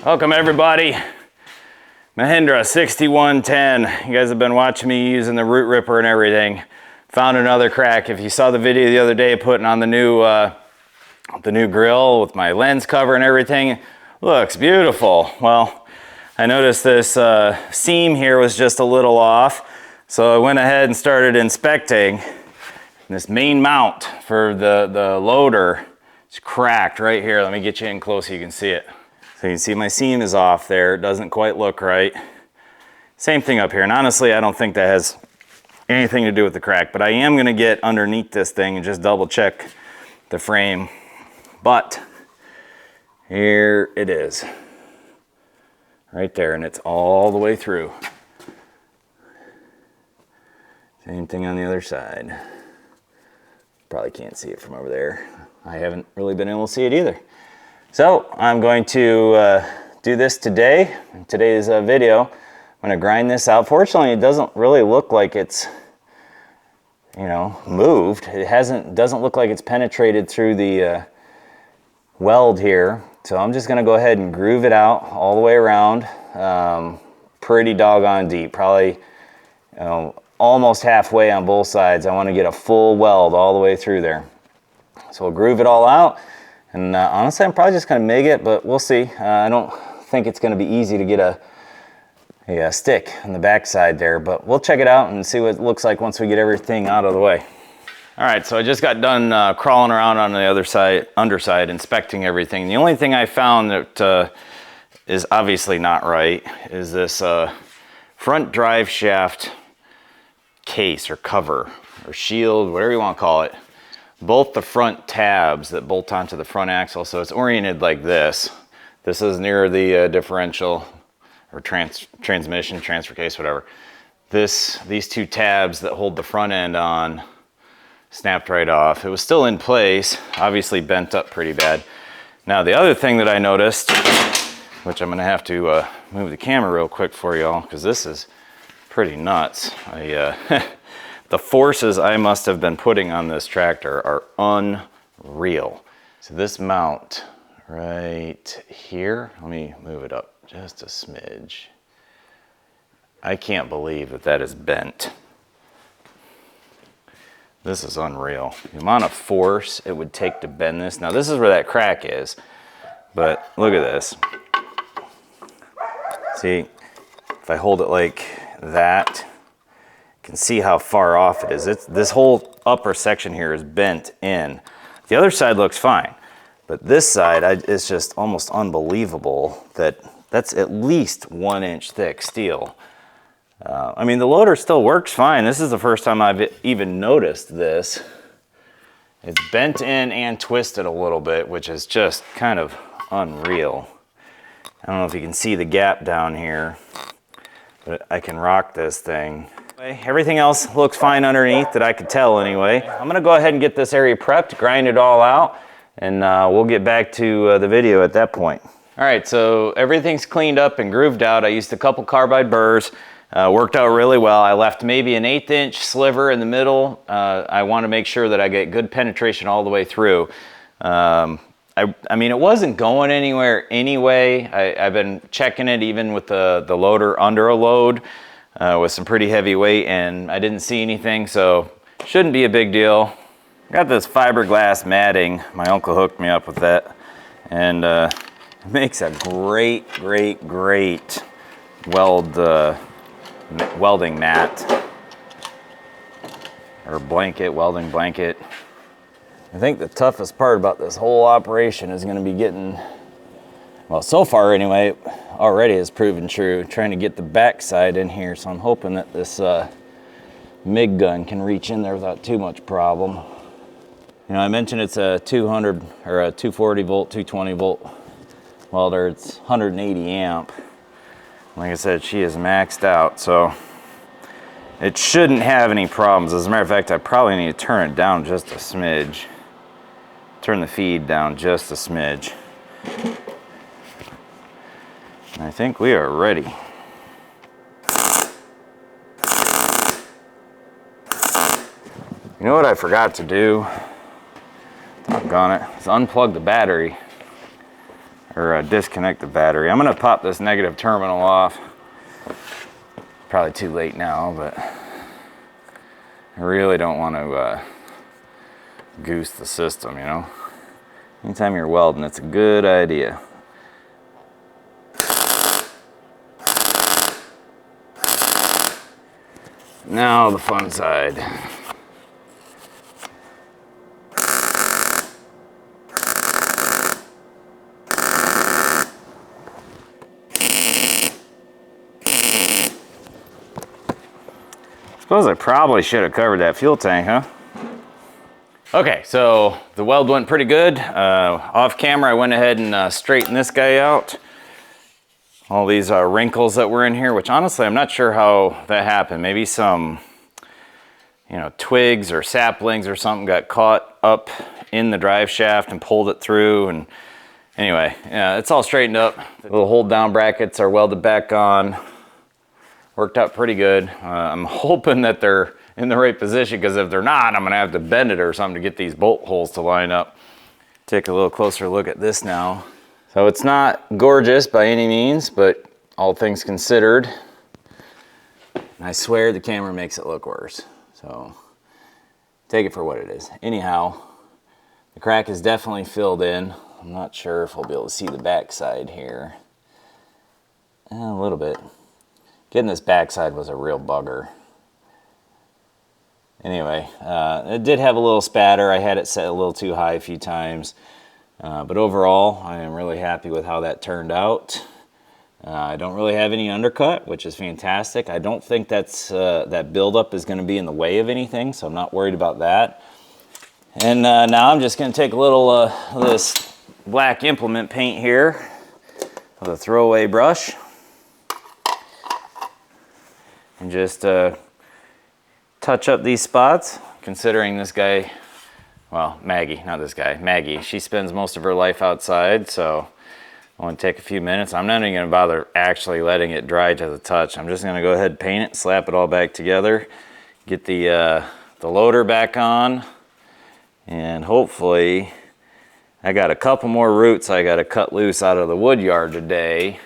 Welcome everybody. Mahindra 6110. You guys have been watching me using the root ripper and everything. Found another crack. If you saw the video the other day putting on the new grill with my lens cover and everything, looks beautiful. Well, I noticed this seam here was just a little off, so I went ahead and started inspecting. This main mount for the loader is cracked right here. Let me get you in close so you can see it. So you can see my seam is off there. It doesn't quite look right. Same thing up here. And honestly, I don't think that has anything to do with the crack, but I am going to get underneath this thing and just double check the frame. But here it is. Right there, and it's all the way through. Same thing on the other side. Probably can't see it from over there. I haven't really been able to see it either. So I'm going to do this today. In today's video, I'm going to grind this out. Fortunately, it doesn't really look like it's, moved. It doesn't look like it's penetrated through the weld here. So I'm just going to go ahead and groove it out all the way around. Pretty doggone deep, probably almost halfway on both sides. I want to get a full weld all the way through there. So we'll groove it all out. And honestly, I'm probably just going to MIG it, but we'll see. I don't think it's going to be easy to get a stick on the back side there, but we'll check it out and see what it looks like once we get everything out of the way. All right, so I just got done crawling around on the other side, underside, inspecting everything. The only thing I found that is obviously not right is this front drive shaft case or cover or shield, whatever you want to call it. Both the front tabs that bolt onto the front axle, so it's oriented like this. This is near the differential or transmission, transfer case, whatever. These two tabs that hold the front end on snapped right off. It was still in place, obviously bent up pretty bad. Now the other thing that I noticed, which I'm gonna have to move the camera real quick for y'all, because this is pretty nuts. The forces I must have been putting on this tractor are unreal. So this mount right here, let me move it up just a smidge. I can't believe that that is bent. This is unreal. The amount of force it would take to bend this. Now this is where that crack is, but look at this. See, if I hold it like that, you can see how far off it is. This whole upper section here is bent in. The other side looks fine, but this side, it's just almost unbelievable that that's at least 1 inch thick steel. I mean, the loader still works fine. This is the first time I've even noticed this. It's bent in and twisted a little bit, which is just kind of unreal. I don't know if you can see the gap down here, but I can rock this thing. Everything else looks fine underneath that I could tell anyway. I'm gonna go ahead and get this area prepped, grind it all out, and we'll get back to the video at that point. All right, so everything's cleaned up and grooved out. I used a couple carbide burrs. Worked out really well. I left maybe an 1/8 inch sliver in the middle. I want to make sure that I get good penetration all the way through. I mean, it wasn't going anywhere anyway. I've been checking it even with the loader under a load with some pretty heavy weight, and I didn't see anything, so shouldn't be a big deal. Got this fiberglass matting. My uncle hooked me up with that, and it makes a great welding mat or blanket, welding blanket. I think the toughest part about this whole operation is going to be getting, well, so far anyway, already has proven true, trying to get the back side in here. So I'm hoping that this MIG gun can reach in there without too much problem. I mentioned it's a 200 or a 240 volt, 220 volt welder. It's 180 amp. Like I said, she is maxed out, so it shouldn't have any problems. As a matter of fact, I probably need to turn it down just a smidge. Turn the feed down just a smidge. And I think we are ready. You know what I forgot to do? Doggone it. Is unplug the battery. or disconnect the battery. I'm gonna pop this negative terminal off. Probably too late now, but I really don't want to goose the system, you know. Anytime you're welding, it's a good idea. Now the fun side. Suppose I probably should have covered that fuel tank, huh? Okay, so the weld went pretty good. Off camera, I went ahead and straightened this guy out. All these wrinkles that were in here, which honestly, I'm not sure how that happened. Maybe some, you know, twigs or saplings or something got caught up in the drive shaft and pulled it through. And anyway, yeah, it's all straightened up. The little hold down brackets are welded back on. Worked out pretty good. I'm hoping that they're in the right position, because if they're not, I'm gonna have to bend it or something to get these bolt holes to line up. Take a little closer look at this now. So it's not gorgeous by any means, but all things considered, I swear the camera makes it look worse. So take it for what it is. Anyhow, the crack is definitely filled in. I'm not sure if we'll be able to see the back side here. A little bit. Getting this backside was a real bugger. Anyway, it did have a little spatter. I had it set a little too high a few times. But overall, I am really happy with how that turned out. I don't really have any undercut, which is fantastic. I don't think that buildup is going to be in the way of anything, so I'm not worried about that. And now I'm just going to take a little of this black implement paint here with a throwaway brush. And just touch up these spots, considering this guy, well, Maggie, not this guy, Maggie, she spends most of her life outside, so I want to take a few minutes. I'm not even going to bother actually letting it dry to the touch. I'm just going to go ahead and paint it, slap it all back together, get the loader back on, and hopefully I got a couple more roots I got to cut loose out of the wood yard today.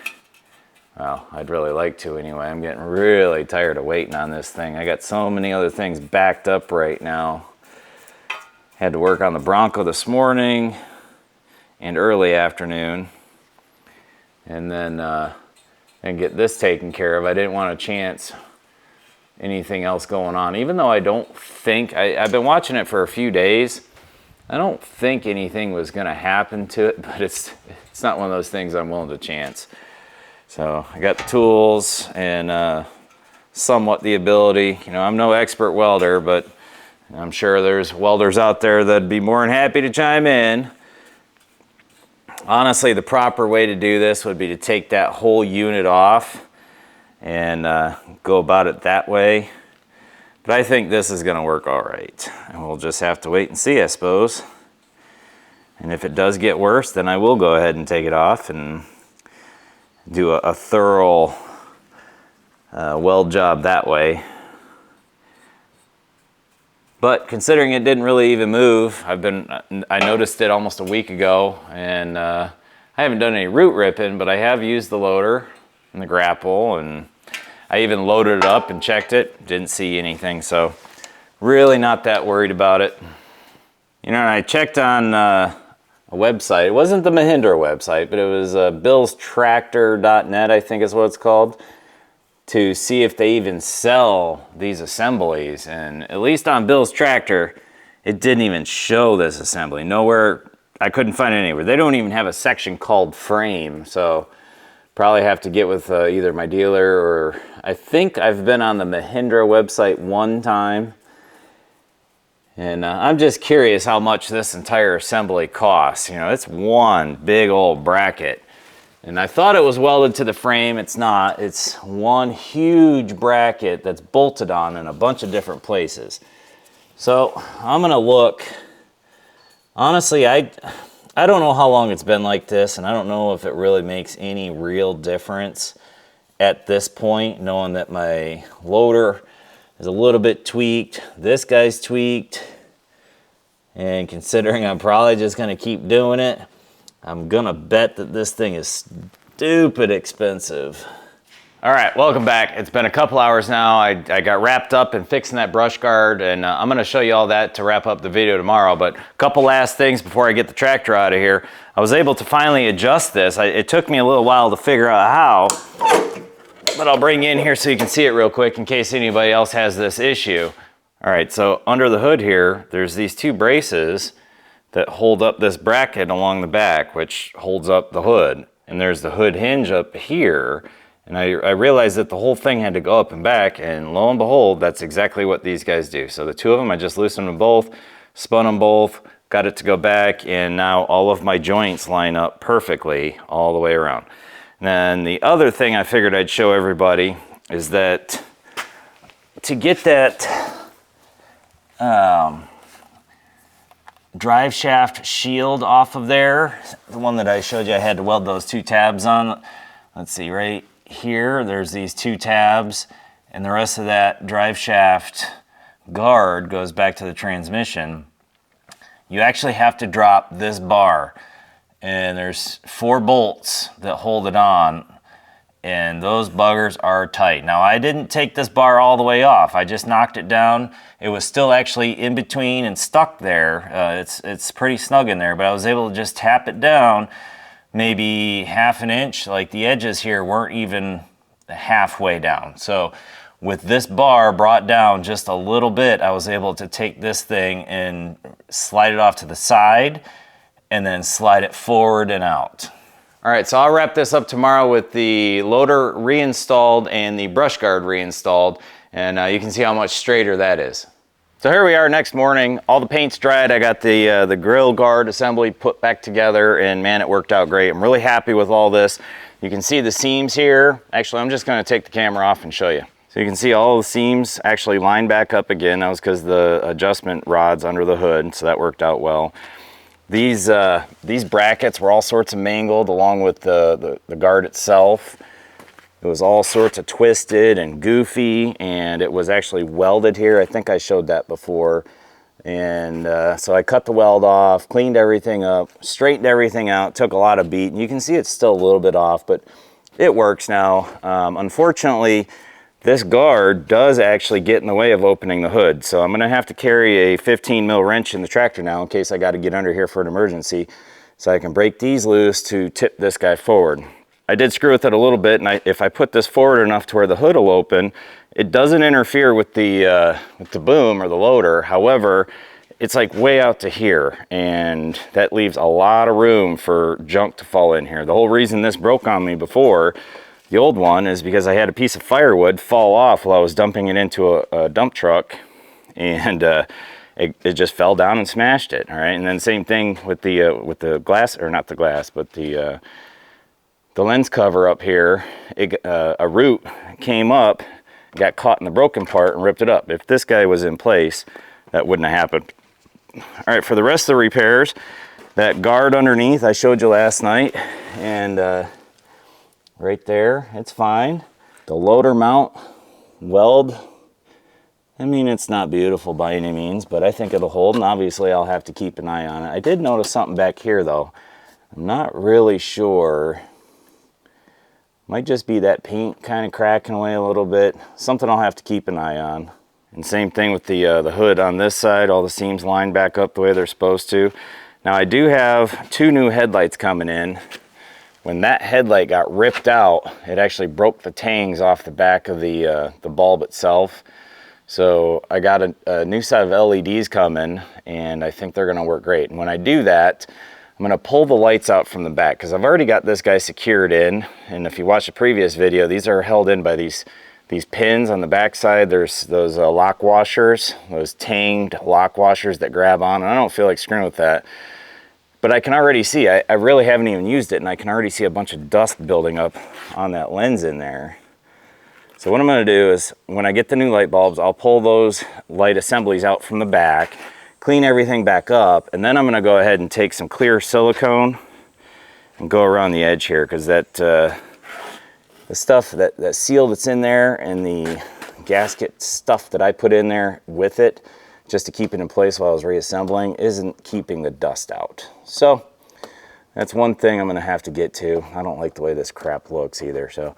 Well, I'd really like to anyway. I'm getting really tired of waiting on this thing. I got so many other things backed up right now. Had to work on the Bronco this morning and early afternoon. And then and get this taken care of. I didn't want to chance anything else going on. Even though I don't think, I've been watching it for a few days. I don't think anything was going to happen to it, but it's not one of those things I'm willing to chance. So I got the tools and somewhat the ability. You know, I'm no expert welder, but I'm sure there's welders out there that'd be more than happy to chime in. Honestly, the proper way to do this would be to take that whole unit off and go about it that way. But I think this is going to work all right. And we'll just have to wait and see, I suppose. And if it does get worse, then I will go ahead and take it off and do a thorough weld job that way. But considering it didn't really even move, I noticed it almost a week ago, and I haven't done any root ripping, but I have used the loader and the grapple, and I even loaded it up and checked it, didn't see anything, so really not that worried about it. You know, I checked on a website. It wasn't the Mahindra website, but it was billstractor.net, I think is what it's called, to see if they even sell these assemblies. And at least on Bill's Tractor, it didn't even show this assembly. Nowhere, I couldn't find it anywhere. They don't even have a section called frame, so probably have to get with either my dealer or I think I've been on the Mahindra website one time. And I'm just curious how much this entire assembly costs. You know, it's one big old bracket. And I thought it was welded to the frame. It's not. It's one huge bracket that's bolted on in a bunch of different places. So I'm gonna look. Honestly, I don't know how long it's been like this, and I don't know if it really makes any real difference at this point, knowing that my loader is a little bit tweaked. This guy's tweaked. And considering I'm probably just gonna keep doing it, I'm gonna bet that this thing is stupid expensive. All right, welcome back. It's been a couple hours now. I got wrapped up in fixing that brush guard, and I'm gonna show you all that to wrap up the video tomorrow, but a couple last things before I get the tractor out of here. I was able to finally adjust this. It took me a little while to figure out how, but I'll bring you in here so you can see it real quick in case anybody else has this issue. All right, so under the hood here, there's these two braces that hold up this bracket along the back, which holds up the hood. And there's the hood hinge up here. And I realized that the whole thing had to go up and back, and lo and behold, that's exactly what these guys do. So the two of them, I just loosened them both, spun them both, got it to go back, and now all of my joints line up perfectly all the way around. And then the other thing I figured I'd show everybody is that to get that drive shaft shield off of there, the one that I showed you I had to weld those two tabs on. Let's see, right here, there's these two tabs, and the rest of that drive shaft guard goes back to the transmission. You actually have to drop this bar, and there's 4 bolts that hold it on, and those buggers are tight. Now, I didn't take this bar all the way off. I just knocked it down. It was still actually in between and stuck there. It's pretty snug in there, but I was able to just tap it down maybe half an inch. Like the edges here weren't even halfway down. So with this bar brought down just a little bit, I was able to take this thing and slide it off to the side and then slide it forward and out. All right, so I'll wrap this up tomorrow with the loader reinstalled and the brush guard reinstalled, and you can see how much straighter that is. So here we are next morning. All the paint's dried. I got the grill guard assembly put back together, and man, it worked out great. I'm really happy with all this. You can see the seams here. Actually, I'm just gonna take the camera off and show you. So you can see all the seams actually lined back up again. That was because the adjustment rod's under the hood, so that worked out well. These brackets were all sorts of mangled along with the guard itself. It was all sorts of twisted and goofy, and it was actually welded here. I think I showed that before. And so I cut the weld off, cleaned everything up, straightened everything out, took a lot of beat. And you can see it's still a little bit off, but it works now. Unfortunately, this guard does actually get in the way of opening the hood. So I'm gonna have to carry a 15 mil wrench in the tractor now in case I gotta get under here for an emergency. So I can break these loose to tip this guy forward. I did screw with it a little bit, and if I put this forward enough to where the hood will open, it doesn't interfere with the boom or the loader. However, it's like way out to here, and that leaves a lot of room for junk to fall in here. The whole reason this broke on me before, the old one, is because I had a piece of firewood fall off while I was dumping it into a dump truck, and it just fell down and smashed it. All right, and then same thing with the glass, or not the glass, but the lens cover up here. A root came up, got caught in the broken part and ripped it up. If this guy was in place, that wouldn't have happened. All right, for the rest of the repairs, that guard underneath I showed you last night, and right there, it's fine. The loader mount weld, I mean, it's not beautiful by any means, but I think it'll hold, and obviously I'll have to keep an eye on it. I did notice something back here though. I'm not really sure. Might just be that paint kind of cracking away a little bit. Something I'll have to keep an eye on. And same thing with the hood on this side. All the seams lined back up the way they're supposed to. Now I do have 2 new headlights coming in. When that headlight got ripped out, it actually broke the tangs off the back of the bulb itself. So I got a new set of LEDs coming, and I think they're gonna work great. And when I do that, I'm gonna pull the lights out from the back because I've already got this guy secured in. And if you watch the previous video, these are held in by these pins on the back side. There's those lock washers, those tanged lock washers that grab on. And I don't feel like screwing with that. But I can already see, I really haven't even used it, and I can already see a bunch of dust building up on that lens in there. So what I'm gonna do is, when I get the new light bulbs, I'll pull those light assemblies out from the back, clean everything back up, and then I'm gonna go ahead and take some clear silicone and go around the edge here, because that the stuff, that seal that's in there and the gasket stuff that I put in there with it, just to keep it in place while I was reassembling, isn't keeping the dust out. So That's one thing I'm gonna have to get to. I don't like the way this crap looks either, so.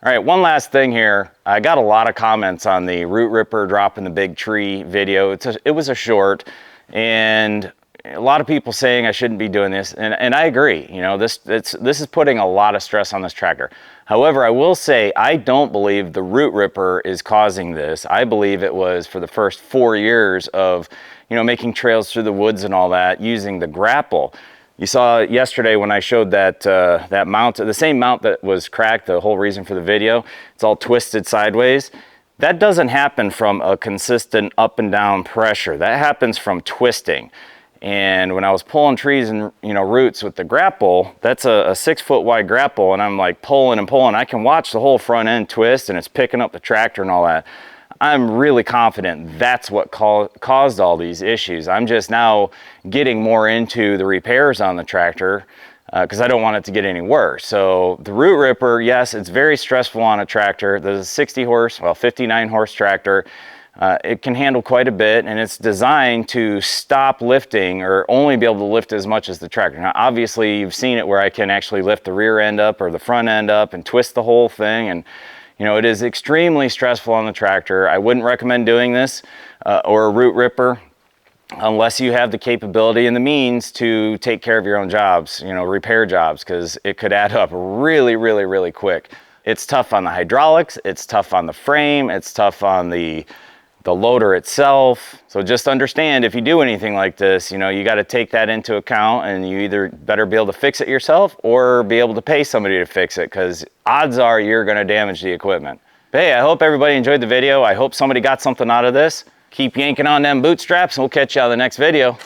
All right, one last thing here. I got a lot of comments on the root ripper dropping the big tree video. It was a short, and a lot of people saying I shouldn't be doing this, and I agree. You know, this is putting a lot of stress on this tractor. However, I will say I don't believe the root ripper is causing this. I believe it was for the first 4 years of, you know, making trails through the woods and all that using the grapple. You saw yesterday when I showed that that mount, the same mount that was cracked, the whole reason for the video, it's all twisted sideways. That doesn't happen from a consistent up and down pressure. That happens from twisting. And when I was pulling trees and, you know, roots with the grapple, that's a 6 foot wide grapple, and I'm like pulling and pulling. I can watch the whole front end twist, and it's picking up the tractor and all that. I'm really confident that's what caused all these issues. I'm just now getting more into the repairs on the tractor because I don't want it to get any worse. So the root ripper, yes, it's very stressful on a tractor. There's a 60 horse, well, 59 horse tractor. It can handle quite a bit, and it's designed to stop lifting or only be able to lift as much as the tractor. Now, obviously, you've seen it where I can actually lift the rear end up or the front end up and twist the whole thing. And you know, it is extremely stressful on the tractor. I wouldn't recommend doing this or a root ripper unless you have the capability and the means to take care of your own jobs, you know, repair jobs, because it could add up really, really, really quick. It's tough on the hydraulics, it's tough on the frame, it's tough on the loader itself. So just understand, if you do anything like this, you know, you got to take that into account, and you either better be able to fix it yourself or be able to pay somebody to fix it, because odds are you're going to damage the equipment. But hey, I hope everybody enjoyed the video. I hope somebody got something out of this. Keep yanking on them bootstraps, and we'll catch you on the next video.